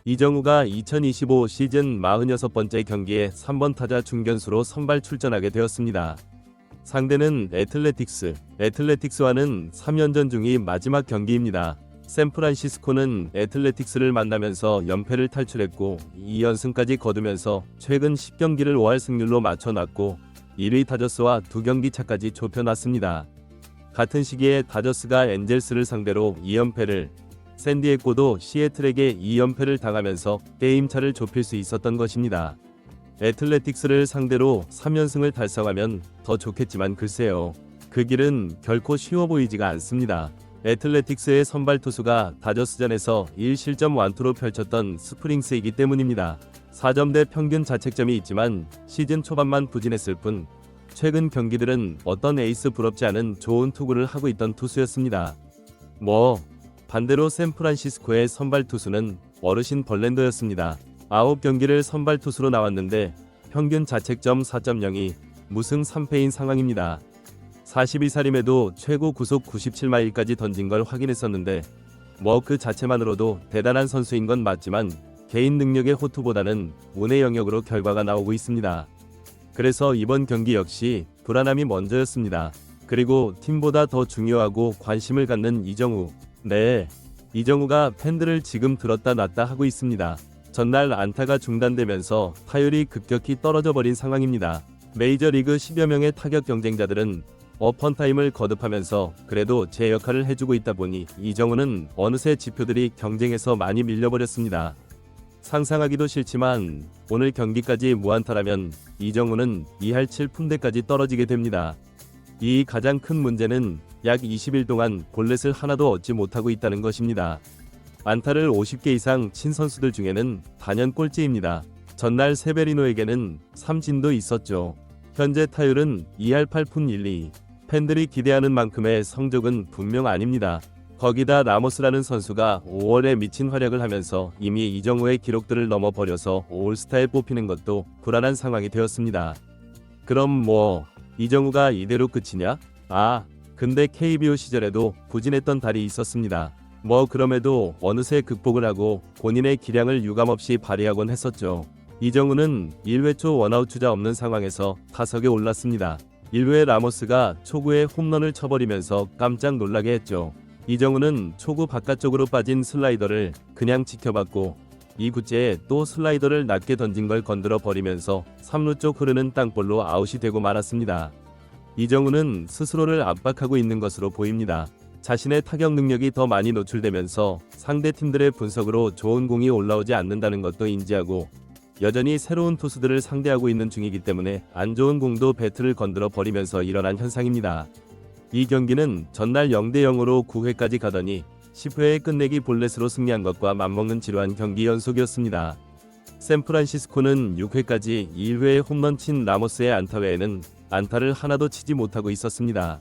이정우가 2025 시즌 46번째 경기에 3번 타자 중견수로 선발 출전하게 되었습니다. 상대는 애틀레틱스. 애틀레틱스와는 3연전 중이 마지막 경기입니다. 샌프란시스코는 애틀레틱스를 만나면서 연패를 탈출했고 2연승까지 거두면서 최근 10경기를 5할 승률로 맞춰놨고 1위 다저스와 2경기 차까지 좁혀놨습니다. 같은 시기에 다저스가 엔젤스를 상대로 2연패를, 샌디에고도 시애틀에게 2연패를 당하면서 게임차를 좁힐 수 있었던 것입니다. 애틀레틱스를 상대로 3연승을 달성하면 더 좋겠지만 글쎄요. 그 길은 결코 쉬워 보이지가 않습니다. 애틀레틱스의 선발 투수가 다저스전에서 1실점 완투로 펼쳤던 스프링스이기 때문입니다. 4점대 평균 자책점이 있지만 시즌 초반만 부진했을 뿐 최근 경기들은 어떤 에이스 부럽지 않은 좋은 투구를 하고 있던 투수였습니다. 반대로 샌프란시스코의 선발 투수는 어르신 벌랜더였습니다. 9경기를 선발 투수로 나왔는데 평균 자책점 4.02, 무승 3패인 상황입니다. 42살임에도 최고 구속 97마일까지 던진 걸 확인했었는데 그 자체만으로도 대단한 선수인 건 맞지만 개인 능력의 호투보다는 운의 영역으로 결과가 나오고 있습니다. 그래서 이번 경기 역시 불안함이 먼저였습니다. 그리고 팀보다 더 중요하고 관심을 갖는 이정우. 이정우가 팬들을 지금 들었다 놨다 하고 있습니다. 전날 안타가 중단되면서 타율이 급격히 떨어져 버린 상황입니다. 메이저리그 10여 명의 타격 경쟁자들은 어펀타임을 거듭하면서 그래도 제 역할을 해주고 있다 보니 이정우는 어느새 지표들이 경쟁에서 많이 밀려버렸습니다. 상상하기도 싫지만 오늘 경기까지 무안타라면 이정우는 2할 7푼대까지 떨어지게 됩니다. 이 가장 큰 문제는 약 20일 동안 볼넷을 하나도 얻지 못하고 있다는 것입니다. 안타를 50개 이상 친 선수들 중에는 단연 꼴찌입니다. 전날 세베리노에게는 3진도 있었죠. 현재 타율은 2할 8푼 1리. 팬들이 기대하는 만큼의 성적은 분명 아닙니다. 거기다 라모스라는 선수가 5월에 미친 활약을 하면서 이미 이정우의 기록들을 넘어버려서 올스타에 뽑히는 것도 불안한 상황이 되었습니다. 그럼 이정우가 이대로 끝이냐? 근데 KBO 시절에도 부진했던 달이 있었습니다. 그럼에도 어느새 극복을 하고 본인의 기량을 유감없이 발휘하곤 했었죠. 이정우는 1회 초 원아웃 주자 없는 상황에서 타석에 올랐습니다. 1회 라모스가 초구에 홈런을 쳐버리면서 깜짝 놀라게 했죠. 이정우는 초구 바깥쪽으로 빠진 슬라이더를 그냥 지켜봤고 2구째에 또 슬라이더를 낮게 던진 걸 건드려 버리면서 3루 쪽 흐르는 땅볼로 아웃이 되고 말았습니다. 이정우는 스스로를 압박하고 있는 것으로 보입니다. 자신의 타격 능력이 더 많이 노출되면서 상대 팀들의 분석으로 좋은 공이 올라오지 않는다는 것도 인지하고 여전히 새로운 투수들을 상대하고 있는 중이기 때문에 안 좋은 공도 배트를 건드려 버리면서 일어난 현상입니다. 이 경기는 전날 0대0으로 9회까지 가더니 10회에 끝내기 볼넷으로 승리한 것과 맞먹는 지루한 경기 연속이었습니다. 샌프란시스코는 6회까지 1회에 홈런 친 라모스의 안타 외에는 안타를 하나도 치지 못하고 있었습니다.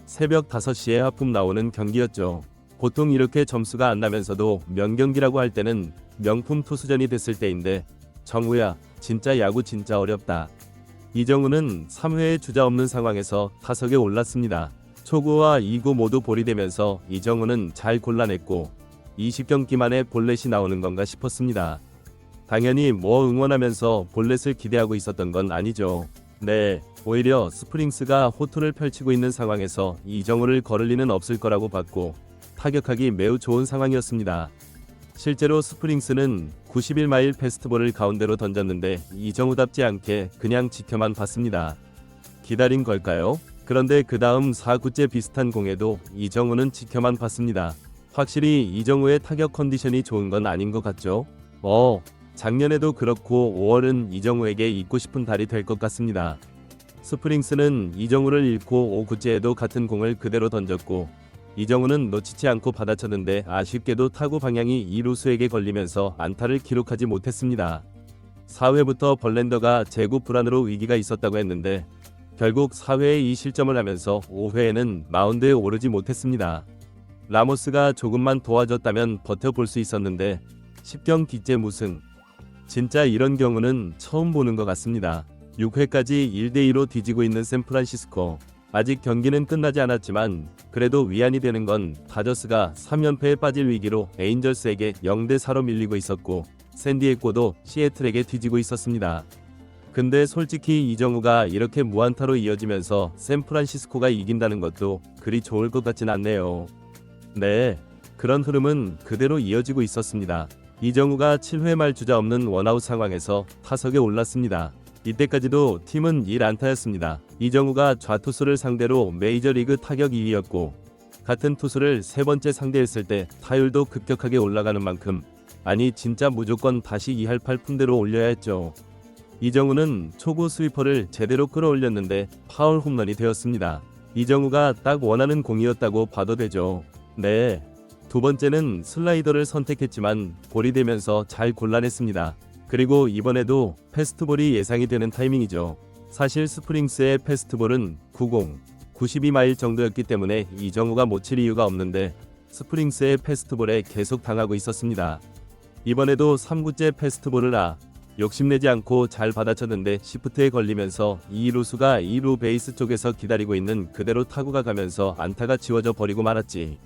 새벽 5시에 하품 나오는 경기였죠. 보통 이렇게 점수가 안 나면서도 명경기라고 할 때는 명품 투수전이 됐을 때인데 정우야, 진짜 야구 진짜 어렵다. 이정우는 3회에 주자 없는 상황에서 타석에 올랐습니다. 초구와 2구 모두 볼이 되면서 이정우는 잘 골라냈고 20경기 만에 볼넷이 나오는 건가 싶었습니다. 당연히 응원하면서 볼넷을 기대하고 있었던 건 아니죠. 오히려 스프링스가 호투를 펼치고 있는 상황에서 이정우를 거를 리는 없을 거라고 봤고 타격하기 매우 좋은 상황이었습니다. 실제로 스프링스는 91마일 패스트볼을 가운데로 던졌는데 이정우답지 않게 그냥 지켜만 봤습니다. 기다린 걸까요? 그런데 그 다음 4구째 비슷한 공에도 이정우는 지켜만 봤습니다. 확실히 이정우의 타격 컨디션이 좋은 건 아닌 것 같죠? 작년에도 그렇고 5월은 이정우에게 잊고 싶은 달이 될 것 같습니다. 스프링스는 이정우를 잃고 5구째에도 같은 공을 그대로 던졌고 이정우는 놓치지 않고 받아쳤는데 아쉽게도 타구 방향이 2루수에게 걸리면서 안타를 기록하지 못했습니다. 4회부터 벌랜더가 제구 불안으로 위기가 있었다고 했는데 결국 4회에 2실점을 하면서 5회에는 마운드에 오르지 못했습니다. 라모스가 조금만 도와줬다면 버텨볼 수 있었는데 10경기째 무승. 진짜 이런 경우는 처음 보는 것 같습니다. 6회까지 1대2로 뒤지고 있는 샌프란시스코. 아직 경기는 끝나지 않았지만 그래도 위안이 되는 건 다저스가 3연패에 빠질 위기로 에인절스에게 0대4로 밀리고 있었고 샌디에고도 시애틀에게 뒤지고 있었습니다. 근데 솔직히 이정우가 이렇게 무안타로 이어지면서 샌프란시스코가 이긴다는 것도 그리 좋을 것 같진 않네요. 네, 그런 흐름은 그대로 이어지고 있었습니다. 이정우가 7회 말 주자 없는 원아웃 상황에서 타석에 올랐습니다. 이때까지도 팀은 1안타였습니다. 이정우가 좌투수를 상대로 메이저리그 타격 2위였고 같은 투수를 세 번째 상대했을 때 타율도 급격하게 올라가는 만큼 아니 진짜 무조건 다시 2할 8푼대로 올려야 했죠. 이정우는 초구 스위퍼를 제대로 끌어올렸는데 파울 홈런이 되었습니다. 이정우가 딱 원하는 공이었다고 봐도 되죠. 네, 두 번째는 슬라이더를 선택했지만 볼이 되면서 잘 골라냈습니다. 그리고 이번에도 패스트볼이 예상이 되는 타이밍이죠. 사실 스프링스의 패스트볼은 92마일 정도였기 때문에 이정우가 못 칠 이유가 없는데 스프링스의 패스트볼에 계속 당하고 있었습니다. 이번에도 3구째 패스트볼을 욕심내지 않고 잘 받아쳤는데 시프트에 걸리면서 2루수가 2루 베이스 쪽에서 기다리고 있는 그대로 타구가 가면서 안타가 지워져 버리고 말았지.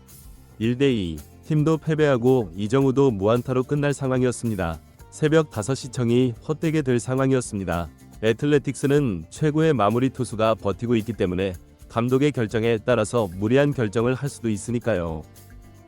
1대2 팀도 패배하고 이정우도 무안타로 끝날 상황이었습니다. 새벽 5시 청이 헛되게 될 상황이었습니다. 애틀레틱스는 최고의 마무리 투수가 버티고 있기 때문에 감독의 결정에 따라서 무리한 결정을 할 수도 있으니까요.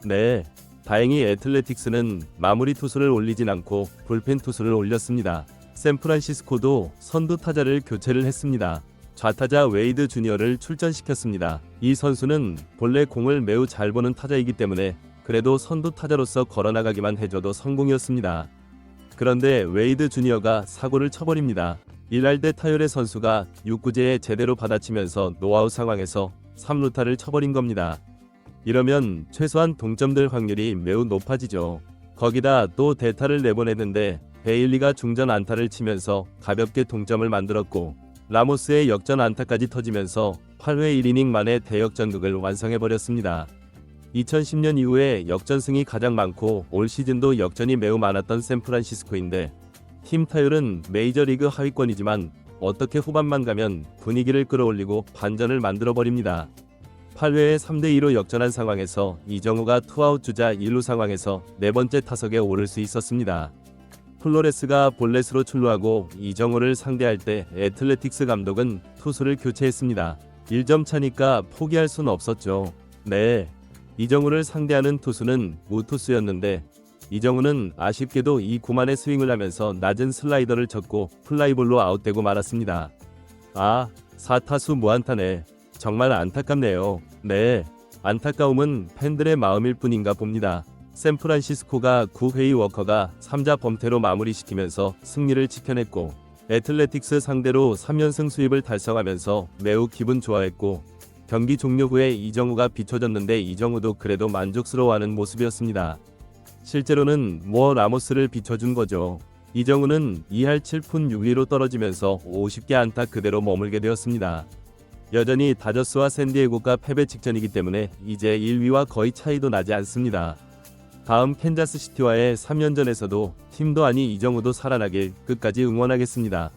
네, 다행히 애틀레틱스는 마무리 투수를 올리진 않고 불펜 투수를 올렸습니다. 샌프란시스코도 선두 타자를 교체를 했습니다. 좌타자 웨이드 주니어를 출전시켰습니다. 이 선수는 본래 공을 매우 잘 보는 타자이기 때문에 그래도 선두 타자로서 걸어나가기만 해줘도 성공이었습니다. 그런데 웨이드 주니어가 사고를 쳐버립니다. 1할대 타율의 선수가 6구제에 제대로 받아치면서 노아웃 상황에서 3루타를 쳐버린 겁니다. 이러면 최소한 동점될 확률이 매우 높아지죠. 거기다 또 대타를 내보내는데 베일리가 중전 안타를 치면서 가볍게 동점을 만들었고 라모스의 역전 안타까지 터지면서 8회 1이닝 만에 대역전극을 완성해버렸습니다. 2010년 이후에 역전승이 가장 많고 올 시즌도 역전이 매우 많았던 샌프란시스코인데 팀 타율은 메이저리그 하위권이지만 어떻게 후반만 가면 분위기를 끌어올리고 반전을 만들어버립니다. 8회에 3대2로 역전한 상황에서 이정우가 투아웃 주자 1루 상황에서 네 번째 타석에 오를 수 있었습니다. 플로레스가 볼넷으로 출루하고 이정우를 상대할 때 애틀레틱스 감독은 투수를 교체했습니다. 1점 차니까 포기할 순 없었죠. 네, 이정우를 상대하는 투수는 무투수였는데 이정우는 아쉽게도 이 구만의 스윙을 하면서 낮은 슬라이더를 쳤고 플라이볼로 아웃되고 말았습니다. 4타수 무안타네. 정말 안타깝네요. 네, 안타까움은 팬들의 마음일 뿐인가 봅니다. 샌프란시스코가 9회의 워커가 3자 범퇴로 마무리시키면서 승리를 지켜냈고 애틀레틱스 상대로 3연승 수입을 달성하면서 매우 기분 좋아했고 경기 종료 후에 이정우가 비춰졌는데 이정우도 그래도 만족스러워하는 모습이었습니다. 실제로는 라모스를 비춰준 거죠. 이정우는 2할 7푼 6리로 떨어지면서 50개 안타 그대로 머물게 되었습니다. 여전히 다저스와 샌디에고가 패배 직전이기 때문에 이제 1위와 거의 차이도 나지 않습니다. 다음 캔자스시티와의 3연전에서도 팀도 아니 이정우도 살아나길 끝까지 응원하겠습니다.